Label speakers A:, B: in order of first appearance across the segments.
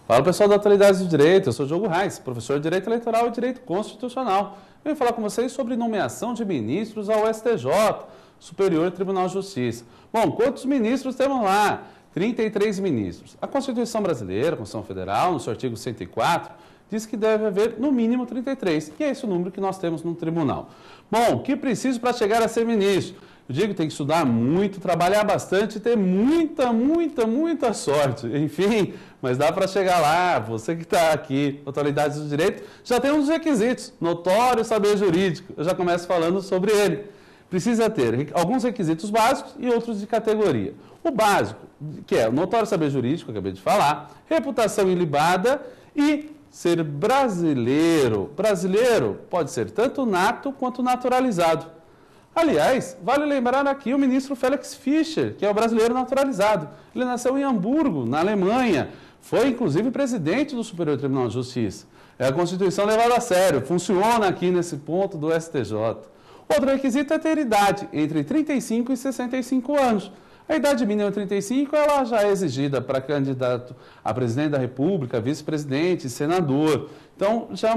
A: Fala pessoal da Atualidades do Direito, eu sou Diogo Reis, professor de Direito Eleitoral e Direito Constitucional. Venho falar com vocês sobre nomeação de ministros ao STJ, Superior Tribunal de Justiça. Bom, quantos ministros temos lá? 33 ministros. A Constituição Brasileira, a Constituição Federal, no seu artigo 104, diz que deve haver no mínimo 33, e é esse o número que nós temos no tribunal. Bom, o que preciso para chegar a ser ministro? Eu digo que tem que estudar muito, trabalhar bastante e ter muita sorte. Enfim, mas dá para chegar lá. Você que está aqui, Atualidades do Direito, já tem um dos requisitos, notório saber jurídico. Eu já começo falando sobre ele. Precisa ter alguns requisitos básicos e outros de categoria. O básico, que é o notório saber jurídico, acabei de falar, reputação ilibada e ser brasileiro. Brasileiro pode ser tanto nato quanto naturalizado. Aliás, vale lembrar aqui o ministro Félix Fischer, que é o brasileiro naturalizado. Ele nasceu em Hamburgo, na Alemanha. Foi, inclusive, presidente do Superior Tribunal de Justiça. É a Constituição levada a sério. Funciona aqui nesse ponto do STJ. Outro requisito é ter idade, entre 35 e 65 anos. A idade mínima 35 ela já é exigida para candidato a presidente da República, vice-presidente, senador. Então, já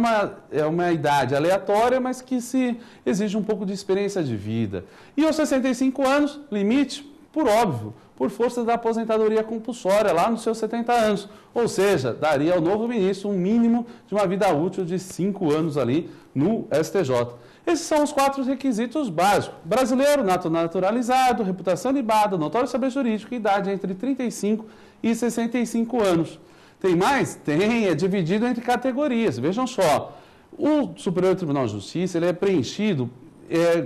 A: é uma idade aleatória, mas que se exige um pouco de experiência de vida. E aos 65 anos, limite, por óbvio, por força da aposentadoria compulsória, lá nos seus 70 anos. Ou seja, daria ao novo ministro um mínimo de uma vida útil de 5 anos ali no STJ. Esses são os 4 requisitos básicos. Brasileiro, naturalizado, reputação ilibada, notório saber jurídico, idade entre 35 e 65 anos. Tem mais? Tem, é dividido entre categorias. Vejam só, o Superior Tribunal de Justiça ele é preenchido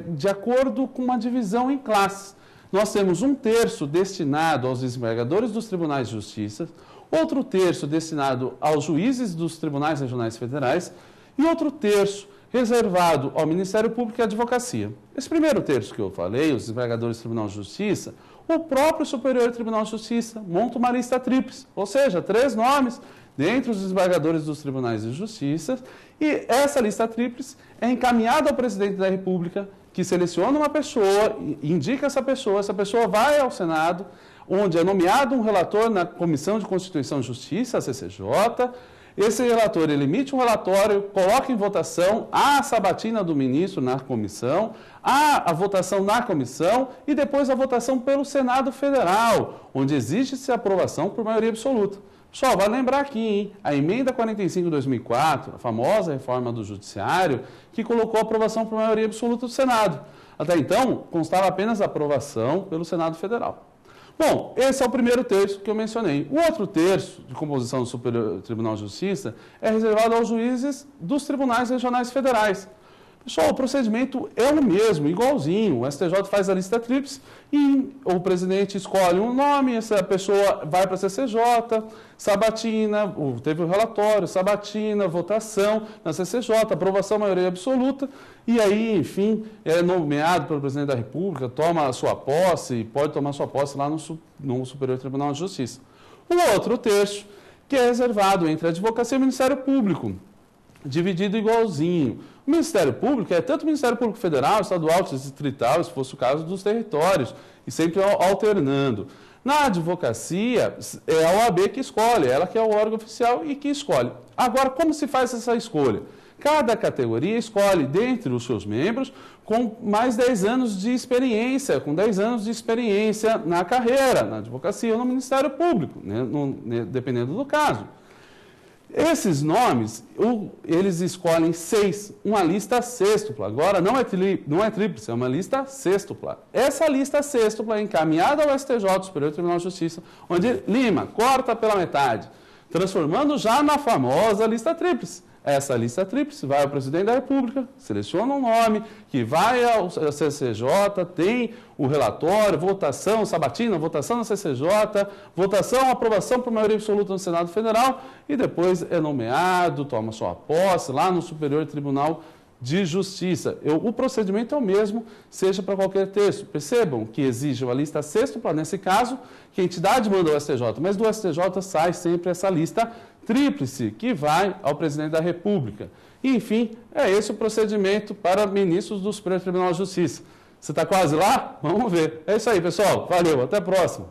A: de acordo com uma divisão em classes. Nós temos 1/3 destinado aos desembargadores dos tribunais de justiça, outro terço destinado aos juízes dos tribunais regionais federais e outro terço reservado ao Ministério Público e à Advocacia. Esse primeiro terço que eu falei, os desembargadores do Tribunal de Justiça, o próprio Superior Tribunal de Justiça monta uma lista tríplice, ou seja, 3 nomes dentre os desembargadores dos tribunais de justiça, e essa lista tríplice é encaminhada ao presidente da República, que seleciona uma pessoa, indica essa pessoa vai ao Senado, onde é nomeado um relator na Comissão de Constituição e Justiça, a CCJ. Esse relator ele emite um relatório, coloca em votação a sabatina do ministro na comissão, a votação na comissão e depois a votação pelo Senado Federal, onde exige-se aprovação por maioria absoluta. Pessoal, vale lembrar aqui, hein? A emenda 45 de 2004, a famosa reforma do Judiciário, que colocou a aprovação por maioria absoluta do Senado. Até então, constava apenas a aprovação pelo Senado Federal. Bom, esse é o primeiro terço que eu mencionei. O outro terço de composição do Superior Tribunal de Justiça é reservado aos juízes dos tribunais regionais federais. Pessoal, o procedimento é o mesmo, igualzinho. O STJ faz a lista tríplice e o presidente escolhe um nome, essa pessoa vai para a CCJ, sabatina, teve o relatório, sabatina, votação na CCJ, aprovação, maioria absoluta, e aí, enfim, é nomeado pelo presidente da República, toma a sua posse, pode tomar sua posse lá no Superior Tribunal de Justiça. O outro terço, que é reservado entre a Advocacia e o Ministério Público, dividido igualzinho. O Ministério Público é tanto o Ministério Público Federal, Estadual, Distrital, se fosse o caso dos territórios, e sempre alternando. Na advocacia, é a OAB que escolhe, ela que é o órgão oficial e que escolhe. Agora, como se faz essa escolha? Cada categoria escolhe, dentre os seus membros, com mais 10 anos de experiência, com 10 anos de experiência na carreira, na advocacia ou no Ministério Público, né, dependendo do caso. Esses nomes, eles escolhem 6, uma lista sêxtupla. Agora, não é tríplice, é uma lista sêxtupla. Essa lista sêxtupla é encaminhada ao STJ, Superior Tribunal de Justiça, onde lima, corta pela metade, transformando já na famosa lista tríplice. Essa lista tríplice vai ao presidente da República, seleciona um nome, que vai ao CCJ, tem o relatório, votação, sabatina, votação na CCJ, votação, aprovação por maioria absoluta no Senado Federal e depois é nomeado, toma sua posse lá no Superior Tribunal de Justiça. O procedimento é o mesmo, seja para qualquer terço. Percebam que exige uma lista sêxtupla, nesse caso, que a entidade manda ao STJ, mas do STJ sai sempre essa lista tríplice, que vai ao presidente da República. E, enfim, é esse o procedimento para ministros do Superior Tribunal de Justiça. Você está quase lá? Vamos ver. É isso aí, pessoal. Valeu, até a próxima.